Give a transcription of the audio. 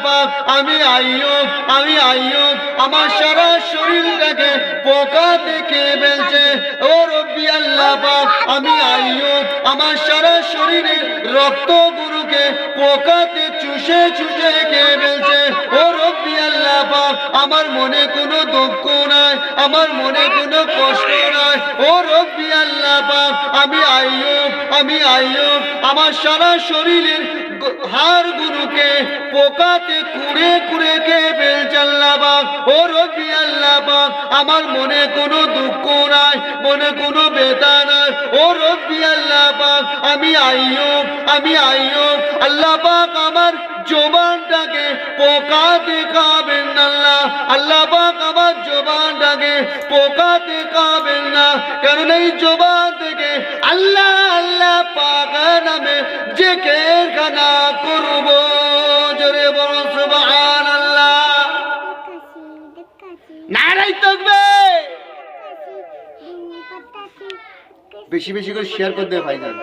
পাক আমি আইয়ুব আমার সারা শরীরটাকে পোকা দেখে ফেলছে। ও রব্বি আল্লাহ পাক আমি আইয়ুব আমার সারা শরীরে রক্তগুলোকে পোকাতে চুষে চুষে খেয়ে ফেলছে। ও রব্বি আল্লাহ পাক আমার মনে কোনো দুঃখ নাই, আমার মনে কোনো কষ্ট নাই। ও রব্বি আল্লাহ পাক আমি আইয়ুব আমার সারা শরীরের হাড়গুলোকে পোকাতে কুড়ে কুড়ে খেয়ে ফেলছে আল্লাহ পাক। ও রব্বি আল্লাহ পাক আমার মনে কোনো দুঃখ নাই, মনে কোনো ব্যথা নাই। ও রব্বি আল্লাহ পাক আমি আইয়ুব আল্লাহ পাক আমার জবানটাকে পোকাতে খাবেন না আল্লাহ। আল্লাহ পাক আমার জবানটাকে পোকাতে খাবেন না, কারণ এই জবান থেকে আল্লাহ আল্লাহ পাক নামে জিকিরখানা করব। জোরে বলো সুবহানাল্লাহ। নারে তাকবীর। বেশি বেশি করে শেয়ার করে দে ভাইজান।